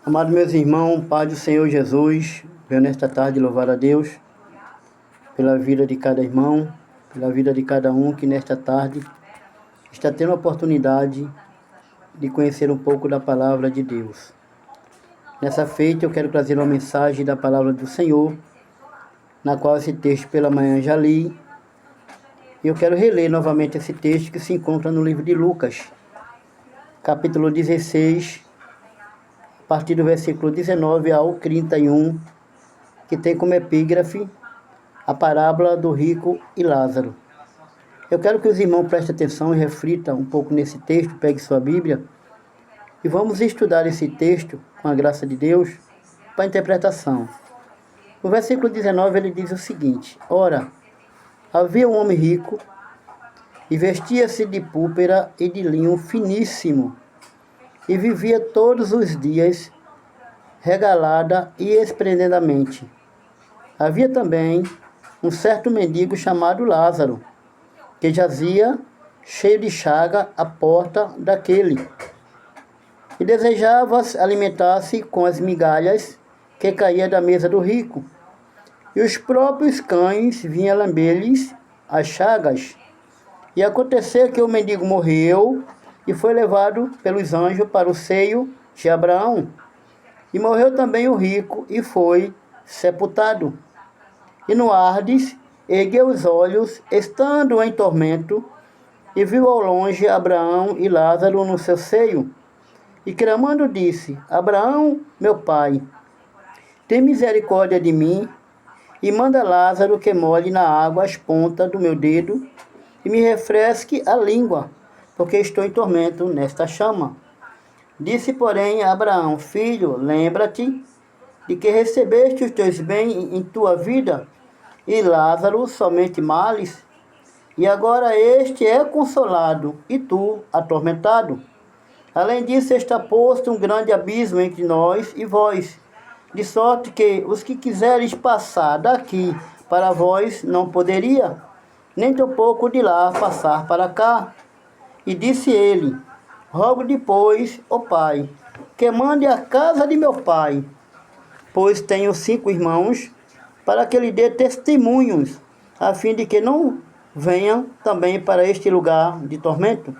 Amados meus irmãos, Pai do Senhor Jesus, venho nesta tarde louvar a Deus pela vida de cada irmão, pela vida de cada um que nesta tarde está tendo a oportunidade de conhecer um pouco da palavra de Deus. Nessa feita eu quero trazer uma mensagem da palavra do Senhor, na qual esse texto pela manhã já li. E eu quero reler novamente esse texto que se encontra no livro de Lucas, capítulo 16, a partir do versículo 19 ao 31, que tem como epígrafe a parábola do rico e Lázaro. Eu quero que os irmãos prestem atenção e reflitam um pouco nesse texto, pegue sua Bíblia, e vamos estudar esse texto, com a graça de Deus, para a interpretação. No versículo 19 ele diz o seguinte: Ora, havia um homem rico, e vestia-se de púrpura e de linho finíssimo, e vivia todos os dias regalada e esplendidamente. Havia também um certo mendigo chamado Lázaro, que jazia cheio de chaga à porta daquele, e desejava alimentar-se com as migalhas que caía da mesa do rico. E os próprios cães vinham lamber-lhes as chagas. E aconteceu que o mendigo morreu e foi levado pelos anjos para o seio de Abraão. E morreu também o rico e foi sepultado. E no Hades ergueu os olhos, estando em tormento, e viu ao longe Abraão e Lázaro no seu seio. E clamando disse: Abraão, meu pai, tem misericórdia de mim, e manda Lázaro que molhe na água as pontas do meu dedo, e me refresque a língua, porque estou em tormento nesta chama. Disse, porém, a Abraão: Filho, lembra-te de que recebeste os teus bens em tua vida, e Lázaro somente males, e agora este é consolado, e tu atormentado. Além disso, está posto um grande abismo entre nós e vós, de sorte que os que quiseres passar daqui para vós não poderia, nem tampouco de lá passar para cá. E disse ele: Rogo depois, ó pai, que mande a casa de meu pai, pois tenho 5 irmãos, para que lhe dê testemunhos, a fim de que não venham também para este lugar de tormento.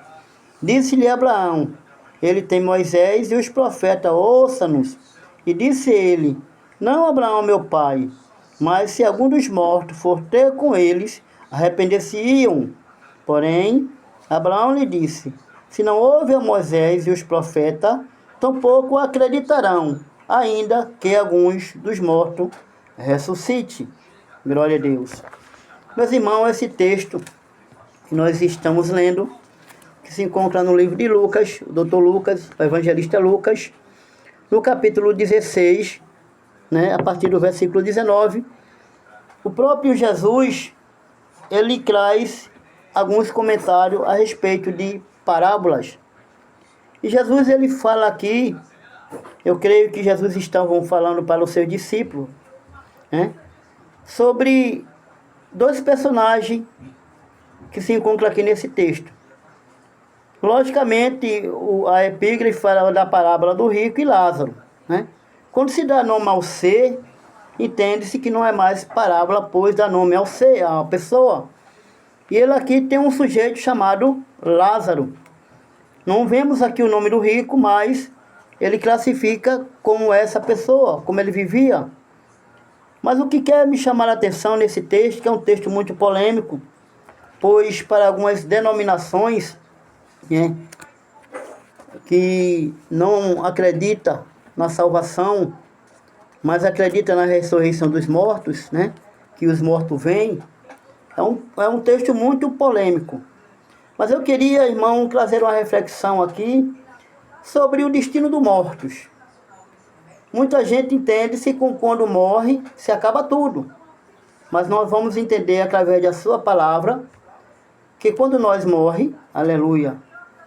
Disse-lhe Abraão: Ele tem Moisés e os profetas, ouça-nos. E disse ele: Não, Abraão, meu pai, mas se algum dos mortos for ter com eles, arrepender-se-iam. Porém, Abraão lhe disse: Se não houve a Moisés e os profetas, tampouco acreditarão, ainda que alguns dos mortos ressuscite. Glória a Deus. Meus irmãos, esse texto que nós estamos lendo, que se encontra no livro de Lucas, o doutor Lucas, o evangelista Lucas, no capítulo 16, a partir do versículo 19, o próprio Jesus, ele traz alguns comentários a respeito de parábolas. E Jesus, ele fala aqui, eu creio que Jesus estava falando para os seus discípulos, sobre 2 personagens que se encontram aqui nesse texto. Logicamente, a epígrafe fala da parábola do rico e Lázaro. Quando se dá nome ao ser, entende-se que não é mais parábola, pois dá nome ao ser, a pessoa. E ele aqui tem um sujeito chamado Lázaro. Não vemos aqui o nome do rico, mas ele classifica como essa pessoa, como ele vivia. Mas o que quer me chamar a atenção nesse texto, que é um texto muito polêmico, pois para algumas denominações que não acredita na salvação, mas acredita na ressurreição dos mortos, que os mortos vêm, é um texto muito polêmico. Mas eu queria, irmão, trazer uma reflexão aqui sobre o destino dos mortos. Muita gente entende-se com quando morre, se acaba tudo. Mas nós vamos entender através da sua palavra que quando nós morre, aleluia,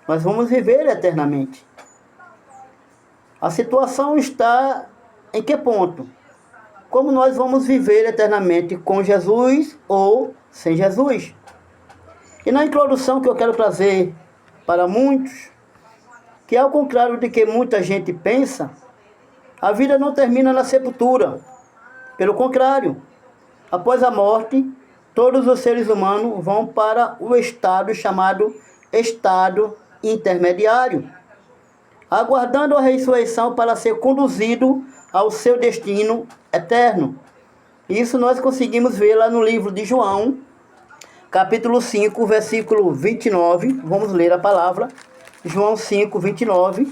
nós vamos viver eternamente. A situação está em que ponto? Como nós vamos viver eternamente com Jesus ou sem Jesus? E na introdução que eu quero trazer para muitos, que ao contrário de que muita gente pensa, A vida não termina na sepultura. Pelo contrário, após a morte, todos os seres humanos vão para o estado chamado estado intermediário, aguardando a ressurreição para ser conduzido ao seu destino eterno. Isso nós conseguimos ver lá no livro de João, capítulo 5, versículo 29. Vamos ler a palavra. João 5, 29.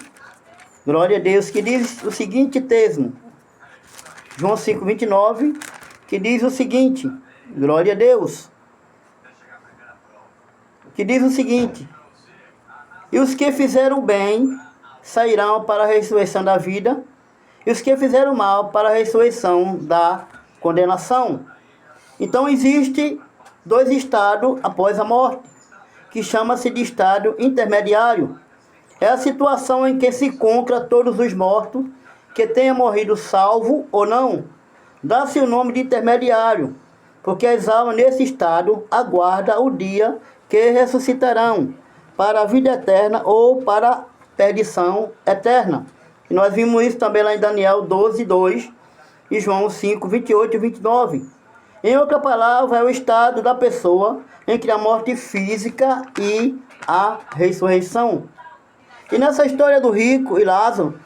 Glória a Deus, que diz o seguinte texto. João 5, 29, que diz o seguinte. Glória a Deus. Que diz o seguinte: e os que fizeram bem sairão para a ressurreição da vida, e os que fizeram mal para a ressurreição da condenação. Então existe dois estados após a morte, que chama-se de estado intermediário. É a situação em que se encontra todos os mortos, que tenham morrido salvo ou não. Dá-se o nome de intermediário, porque as almas nesse estado aguardam o dia que ressuscitarão para a vida eterna ou para a perdição eterna. E nós vimos isso também lá em Daniel 12, 2 e João 5, 28 e 29. Em outra palavra, é o estado da pessoa entre a morte física e a ressurreição. E nessa história do rico e Lázaro,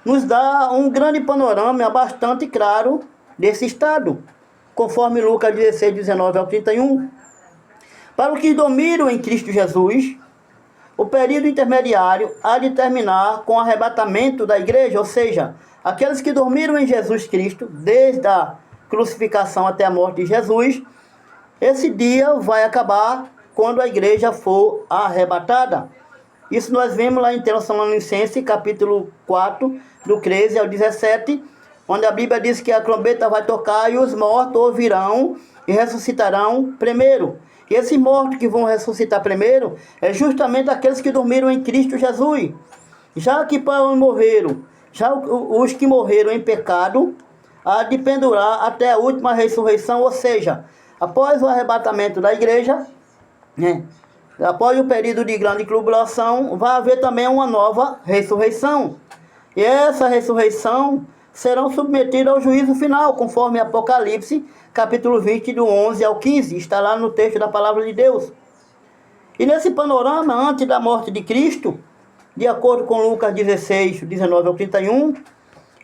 nos dá um grande panorama bastante claro desse estado, conforme Lucas 16, 19 ao 31. Para os que dormiram em Cristo Jesus, o período intermediário há de terminar com o arrebatamento da igreja, ou seja, aqueles que dormiram em Jesus Cristo, desde a crucificação até a morte de Jesus, esse dia vai acabar quando a igreja for arrebatada. Isso nós vemos lá em Tessalonicenses, capítulo 4, do 13 ao 17, onde a Bíblia diz que a trombeta vai tocar e os mortos ouvirão e ressuscitarão primeiro. E esses mortos que vão ressuscitar primeiro é justamente aqueles que dormiram em Cristo Jesus. Já que para morreram, já os que morreram em pecado, há de pendurar até a última ressurreição, ou seja, após o arrebatamento da igreja, né, após o período de grande tribulação, vai haver também uma nova ressurreição. E essa ressurreição serão submetidos ao juízo final, conforme Apocalipse, capítulo 20, do 11 ao 15. Está lá no texto da palavra de Deus. E nesse panorama, antes da morte de Cristo, de acordo com Lucas 16, 19 ao 31,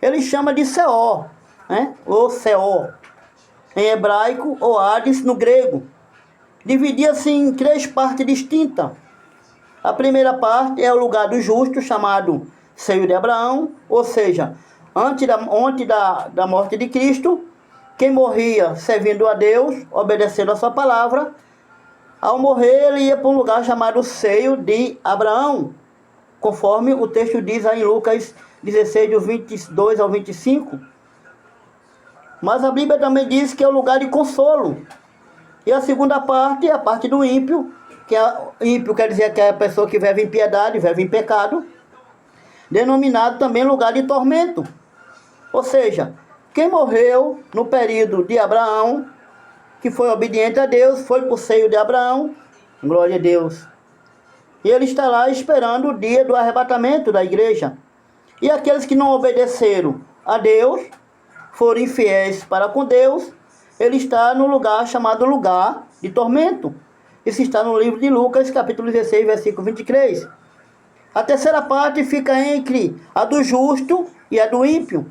ele chama de Seol, né? Ou Seol, em hebraico, ou Hades no grego. Dividia-se em 3 partes distintas. A primeira parte é o lugar do justo, chamado seio de Abraão, ou seja, antes da morte de Cristo, quem morria servindo a Deus, obedecendo a sua palavra, ao morrer ele ia para um lugar chamado seio de Abraão, conforme o texto diz aí em Lucas 16, do 22 ao 25. Mas a Bíblia também diz que é o lugar de consolo. E a segunda parte é a parte do ímpio, ímpio quer dizer que é a pessoa que vive em piedade, vive em pecado, denominado também lugar de tormento. Ou seja, quem morreu no período de Abraão, que foi obediente a Deus, foi para o seio de Abraão, glória a Deus. E ele está lá esperando o dia do arrebatamento da igreja. E aqueles que não obedeceram a Deus, foram infiéis para com Deus, ele está no lugar chamado lugar de tormento. Isso está no livro de Lucas, capítulo 16, versículo 23. A terceira parte fica entre a do justo e a do ímpio,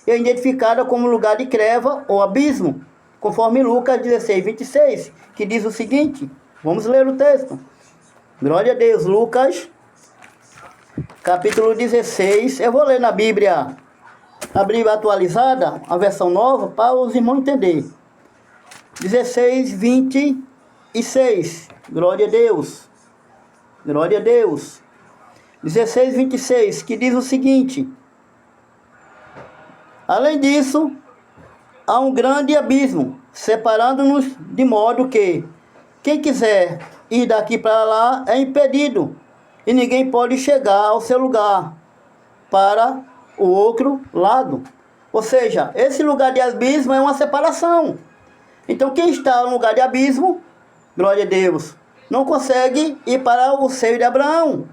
e é identificada como lugar de creva ou abismo, conforme Lucas 16, 26, que diz o seguinte. Vamos ler o texto. Glória a Deus. Lucas, capítulo 16. Eu vou ler na Bíblia atualizada, a versão nova, para os irmãos entenderem. 16, 26. Glória a Deus. Glória a Deus. 16, 26, que diz o seguinte. Além disso, há um grande abismo, separando-nos de modo que quem quiser ir daqui para lá é impedido, e ninguém pode chegar ao seu lugar para o outro lado. Ou seja, esse lugar de abismo é uma separação. Então quem está no lugar de abismo, glória a Deus, não consegue ir para o seio de Abraão.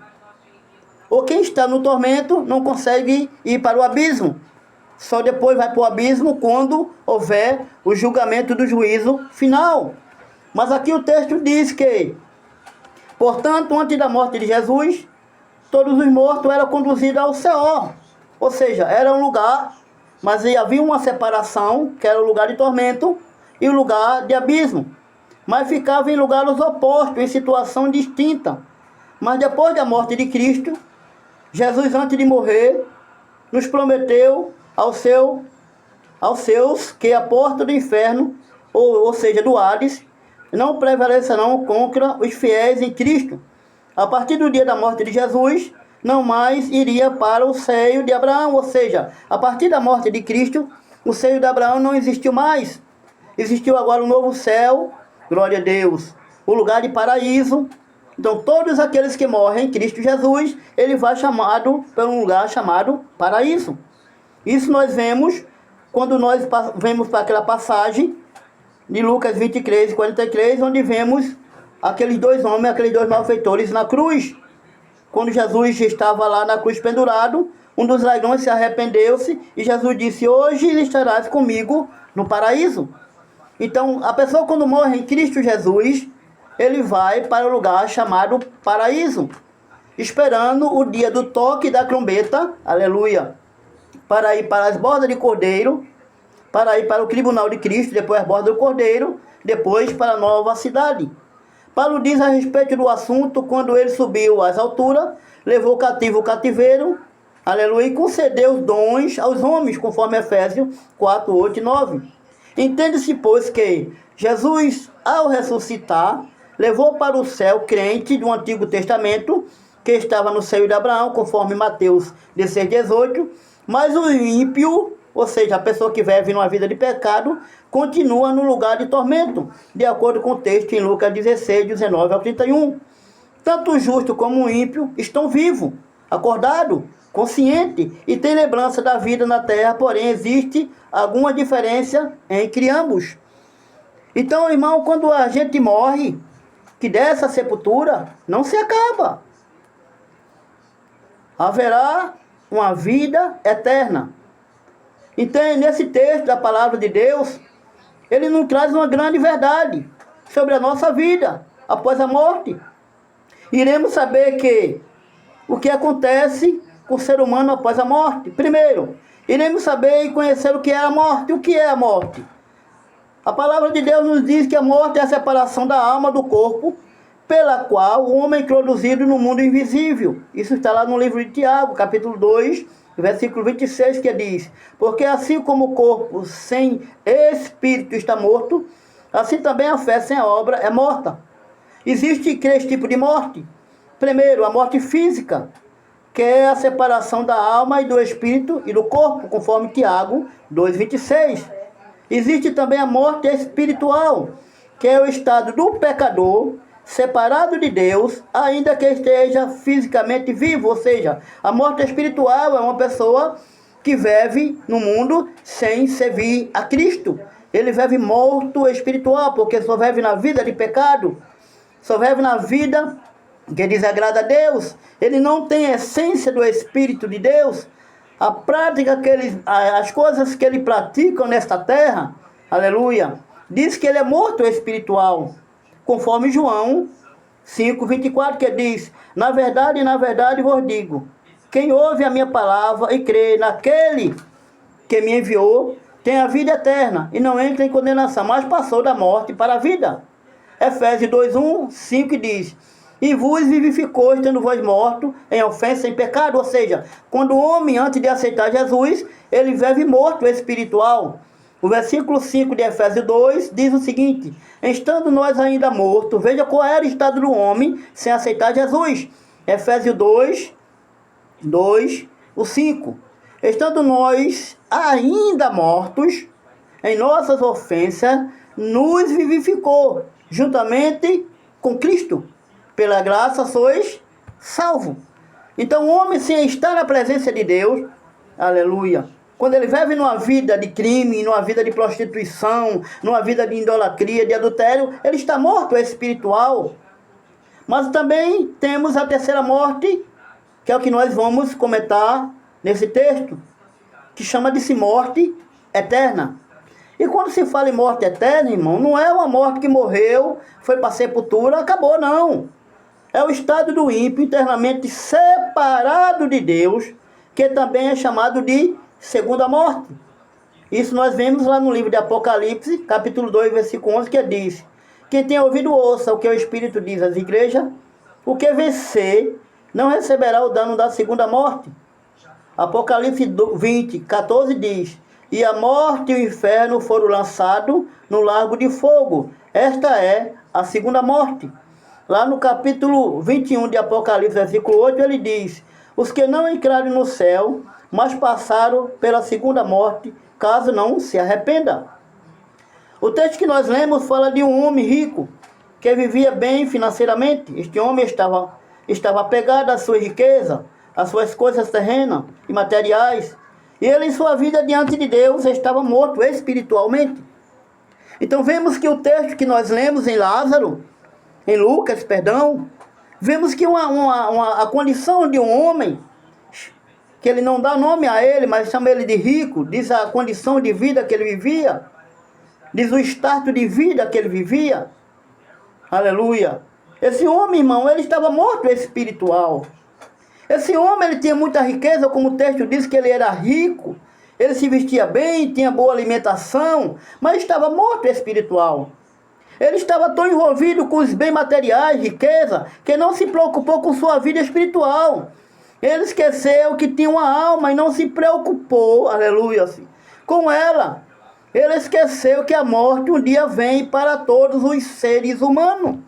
Ou quem está no tormento não consegue ir para o abismo. Só depois vai para o abismo quando houver o julgamento do juízo final. Mas aqui o texto diz que, portanto, antes da morte de Jesus, todos os mortos eram conduzidos ao céu. Ou seja, era um lugar, mas havia uma separação, que era o lugar de tormento e o lugar de abismo. Mas ficava em lugares opostos, em situação distinta. Mas depois da morte de Cristo, Jesus, antes de morrer, nos prometeu aos seus que a porta do inferno, ou seja, do Hades, não prevalecerão contra os fiéis em Cristo. A partir do dia da morte de Jesus, não mais iria para o seio de Abraão. Ou seja, a partir da morte de Cristo, o seio de Abraão não existiu mais. Existiu agora um novo céu, glória a Deus, o lugar de paraíso. Então, todos aqueles que morrem em Cristo Jesus, ele vai chamado para um lugar chamado paraíso. Isso nós vemos quando nós vemos para aquela passagem de Lucas 23 e 43, onde vemos aqueles dois homens, aqueles dois malfeitores na cruz. Quando Jesus estava lá na cruz pendurado, um dos ladrões se arrependeu-se e Jesus disse: hoje estarás comigo no paraíso. Então, a pessoa quando morre em Cristo Jesus, ele vai para o lugar chamado paraíso, esperando o dia do toque da trombeta, aleluia, para ir para as bordas de Cordeiro, para ir para o tribunal de Cristo, depois as bordas do Cordeiro, depois para a nova cidade. Paulo diz a respeito do assunto, quando ele subiu às alturas, levou cativo o cativeiro, aleluia, e concedeu dons aos homens, conforme Efésios 4, 8 e 9. Entende-se, pois, que Jesus, ao ressuscitar, levou para o céu crente do Antigo Testamento, que estava no seio de Abraão, conforme Mateus 16, 18, mas o ímpio, ou seja, a pessoa que vive numa vida de pecado, continua no lugar de tormento, de acordo com o texto em Lucas 16, 19 ao 31. Tanto o justo como o ímpio estão vivos, acordados, conscientes e têm lembrança da vida na terra, porém existe alguma diferença entre ambos. Então, irmão, quando a gente morre, que dessa sepultura não se acaba. Haverá uma vida eterna. Então, nesse texto da palavra de Deus, ele nos traz uma grande verdade sobre a nossa vida após a morte. Iremos saber o que acontece com o ser humano após a morte. Primeiro, iremos saber e conhecer o que é a morte. O que é a morte? A palavra de Deus nos diz que a morte é a separação da alma do corpo, pela qual o homem é introduzido no mundo invisível. Isso está lá no livro de Tiago, capítulo 2, versículo 26, que diz: porque assim como o corpo sem espírito está morto, assim também a fé sem a obra é morta. Existem três tipos de morte. Primeiro, a morte física, que é a separação da alma e do espírito e do corpo, conforme Tiago 2,26. Existe também a morte espiritual, que é o estado do pecador, separado de Deus, ainda que esteja fisicamente vivo. Ou seja, a morte espiritual é uma pessoa que vive no mundo sem servir a Cristo. Ele vive morto espiritual, porque só vive na vida de pecado, só vive na vida que desagrada a Deus. Ele não tem a essência do Espírito de Deus. A prática as coisas que ele pratica nesta terra, aleluia, diz que ele é morto espiritual, conforme João 5,24, que diz: na verdade vos digo, quem ouve a minha palavra e crê naquele que me enviou, tem a vida eterna e não entra em condenação, mas passou da morte para a vida. Efésios 2:1, 5 diz: e vos vivificou, estando vós mortos em ofensa, em pecado. Ou seja, quando o homem, antes de aceitar Jesus, ele vive morto espiritual. O versículo 5 de Efésios 2 diz o seguinte: estando nós ainda mortos, veja qual era o estado do homem sem aceitar Jesus. Efésios 2, o 5. Estando nós ainda mortos em nossas ofensas, nos vivificou juntamente com Cristo. Pela graça sois salvos. Então o homem, sem estar na presença de Deus, aleluia, quando ele vive numa vida de crime, numa vida de prostituição, numa vida de idolatria, de adultério, ele está morto espiritual. Mas também temos a terceira morte, que é o que nós vamos comentar nesse texto, que chama de se morte eterna. E quando se fala em morte eterna, irmão, não é uma morte que morreu, foi para a sepultura, acabou, não. É o estado do ímpio internamente separado de Deus, que também é chamado de segunda morte. Isso nós vemos lá no livro de Apocalipse, capítulo 2, versículo 11, que diz: quem tem ouvido ouça o que o Espírito diz às igrejas, o que vencer não receberá o dano da segunda morte. Apocalipse 20, 14 diz: e a morte e o inferno foram lançados no lago de fogo. Esta é a segunda morte. Lá no capítulo 21 de Apocalipse, versículo 8, ele diz: os que não entraram no céu, mas passaram pela segunda morte, caso não se arrependa. O texto que nós lemos fala de um homem rico, que vivia bem financeiramente. Este homem estava apegado à sua riqueza, às suas coisas terrenas e materiais. E ele, em sua vida diante de Deus, estava morto espiritualmente. Então vemos que o texto que nós lemos em Lucas, vemos que a condição de um homem, que ele não dá nome a ele, mas chama ele de rico, diz a condição de vida que ele vivia, diz o estado de vida que ele vivia. Aleluia. Esse homem, irmão, ele estava morto espiritual. Esse homem, ele tinha muita riqueza, como o texto diz que ele era rico, ele se vestia bem, tinha boa alimentação, mas estava morto espiritual. Ele estava tão envolvido com os bens materiais, riqueza, que não se preocupou com sua vida espiritual. Ele esqueceu que tinha uma alma e não se preocupou, aleluia, com ela. Ele esqueceu que a morte um dia vem para todos os seres humanos.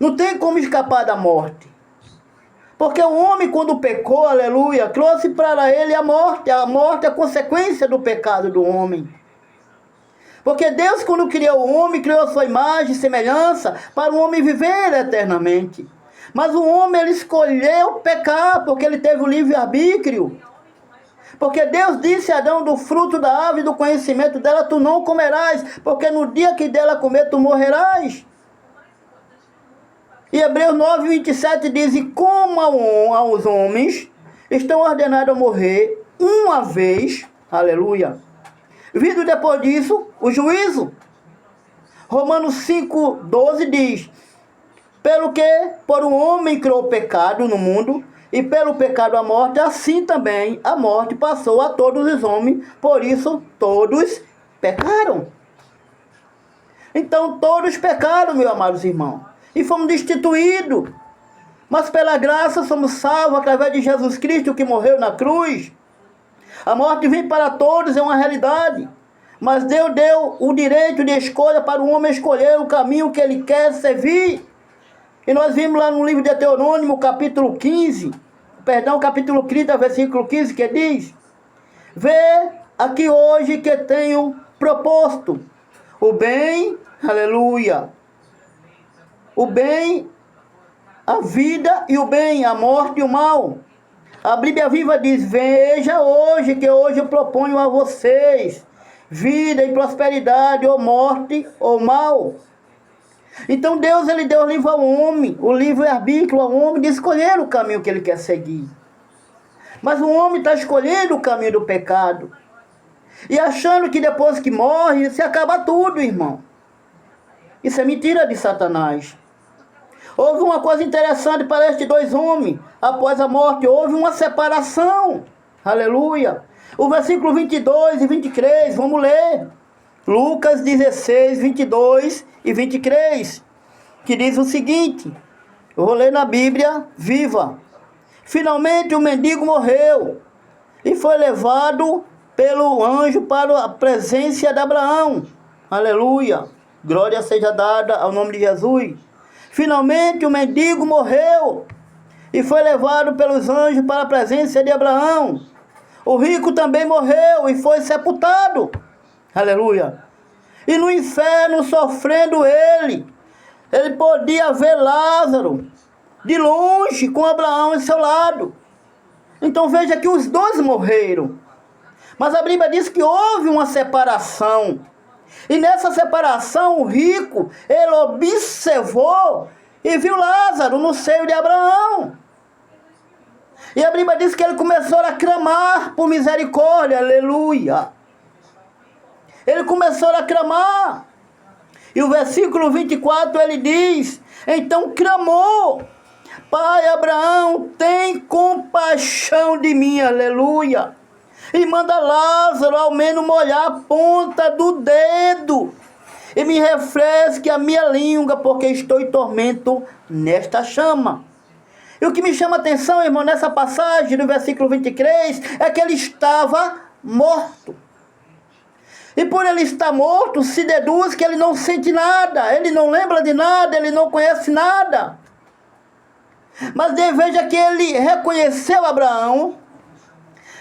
Não tem como escapar da morte. Porque o homem, quando pecou, aleluia, trouxe para ele a morte. A morte é a consequência do pecado do homem. Porque Deus, quando criou o homem, criou a sua imagem e semelhança para o homem viver eternamente. Mas o homem, ele escolheu pecar, porque ele teve o livre-arbítrio. Porque Deus disse a Adão: do fruto da árvore do conhecimento dela tu não comerás, porque no dia que dela comer tu morrerás. E Hebreus 9, 27 diz: e como aos homens estão ordenados a morrer uma vez, aleluia, vindo depois disso o juízo. Romanos 5, 12 diz: pelo que por um homem criou o pecado no mundo, e pelo pecado a morte, assim também a morte passou a todos os homens, por isso todos pecaram. Então todos pecaram, meus amados irmãos, e fomos destituídos. Mas pela graça somos salvos através de Jesus Cristo, que morreu na cruz. A morte vem para todos, é uma realidade. Mas Deus deu o direito de escolha para o homem escolher o caminho que ele quer servir. E nós vimos lá no livro de Deuteronômio, capítulo 30, versículo 15, que diz: vê aqui hoje que tenho proposto o bem, aleluia, o bem, a vida e o bem, a morte e o mal. A Bíblia Viva diz: veja hoje, que hoje eu proponho a vocês vida e prosperidade, ou morte ou mal. Então Deus, ele deu o livro ao homem, o livre-arbítrio ao homem de escolher o caminho que ele quer seguir. Mas o homem está escolhendo o caminho do pecado e achando que depois que morre se acaba tudo, irmão. Isso é mentira de Satanás. Houve uma coisa interessante para estes dois homens. Após a morte houve uma separação. Aleluia. O versículo 22 e 23, vamos ler. Lucas 16, 22 e 23, que diz o seguinte. Eu vou ler na Bíblia Viva. Finalmente o mendigo morreu e foi levado pelo anjo para a presença de Abraão. Aleluia. Glória seja dada ao nome de Jesus. Finalmente o mendigo morreu e foi levado pelos anjos para a presença de Abraão. O rico também morreu e foi sepultado. Aleluia. E no inferno, sofrendo ele podia ver Lázaro de longe com Abraão em seu lado. Então veja que os dois morreram. Mas a Bíblia diz que houve uma separação. E nessa separação o rico, ele observou e viu Lázaro no seio de Abraão. E a Bíblia diz que ele começou a clamar por misericórdia, aleluia. Ele começou a clamar. E o versículo 24 ele diz, então clamou, Pai Abraão, tem compaixão de mim, aleluia. E manda Lázaro ao menos molhar a ponta do dedo e me refresque a minha língua, porque estou em tormento nesta chama. E o que me chama a atenção, irmão, nessa passagem, no versículo 23, é que ele estava morto. E por ele estar morto, se deduz que ele não sente nada, ele não lembra de nada, ele não conhece nada. Mas veja que ele reconheceu Abraão,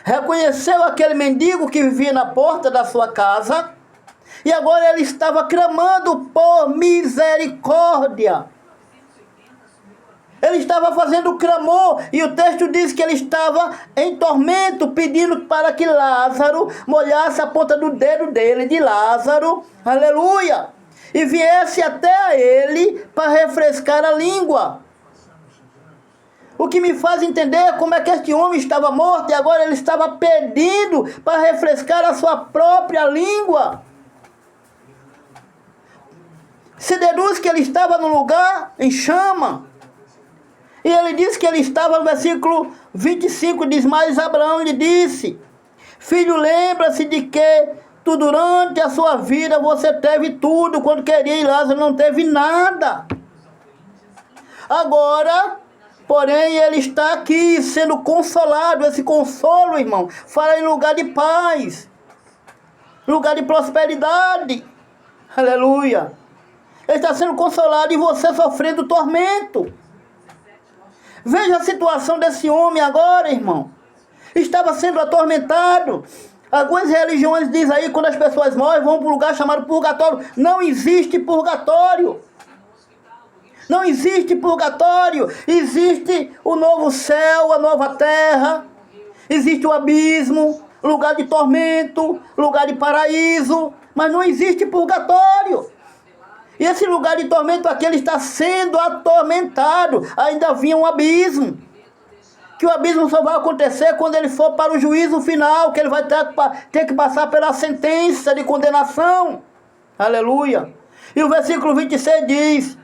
reconheceu aquele mendigo que vivia na porta da sua casa, e agora ele estava clamando por misericórdia. Ele estava fazendo clamor, e o texto diz que ele estava em tormento, pedindo para que Lázaro molhasse a ponta do dedo dele, de Lázaro, aleluia, e viesse até a ele para refrescar a língua. O que me faz entender como é que este homem estava morto e agora ele estava pedindo para refrescar a sua própria língua. Se deduz que ele estava num lugar em chama. E ele diz que ele estava no versículo 25, diz, mas Abraão lhe disse, filho, lembra-se de que tu durante a sua vida você teve tudo, quando queria e Lázaro não teve nada. Agora, porém, ele está aqui sendo consolado, esse consolo, irmão, fala em lugar de paz, lugar de prosperidade, aleluia. Ele está sendo consolado e você sofrendo tormento. Veja a situação desse homem agora, irmão. Estava sendo atormentado. Algumas religiões dizem aí, quando as pessoas morrem, vão para um lugar chamado purgatório. Não existe purgatório. Não existe purgatório. Existe o novo céu, a nova terra. Existe o abismo, lugar de tormento, lugar de paraíso. Mas não existe purgatório. E esse lugar de tormento aqui, ele está sendo atormentado. Ainda vinha um abismo. Que o abismo só vai acontecer quando ele for para o juízo final. Que ele vai ter que passar pela sentença de condenação. Aleluia. E o versículo 26 diz,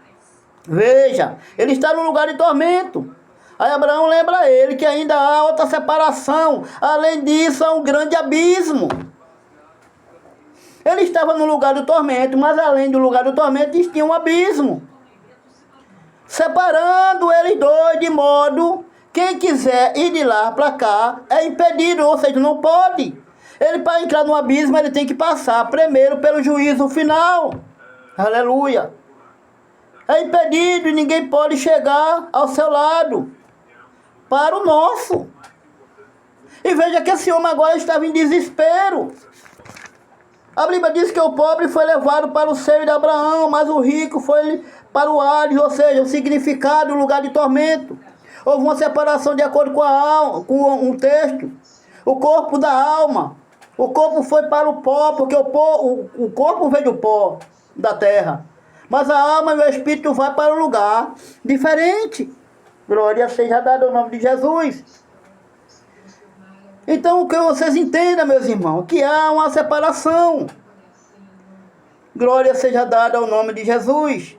veja, ele está no lugar de tormento. Aí Abraão lembra a ele que ainda há outra separação. Além disso, há um grande abismo. Ele estava no lugar do tormento, mas além do lugar do tormento, tinha um abismo. Separando eles dois, de modo, quem quiser ir de lá para cá, é impedido, ou seja, não pode. Ele, para entrar no abismo, ele tem que passar primeiro pelo juízo final. Aleluia. É impedido e ninguém pode chegar ao seu lado. Para o nosso. E veja que esse homem agora estava em desespero. A Bíblia diz que o pobre foi levado para o seio de Abraão, mas o rico foi para o Hades, ou seja, o significado, o lugar de tormento. Houve uma separação de acordo com com um texto. O corpo da alma. O corpo foi para o pó, porque o corpo veio do pó da terra. Mas a alma e o espírito vai para um lugar diferente. Glória seja dada ao nome de Jesus. Então, o que vocês entendam, meus irmãos, que há uma separação. Glória seja dada ao nome de Jesus.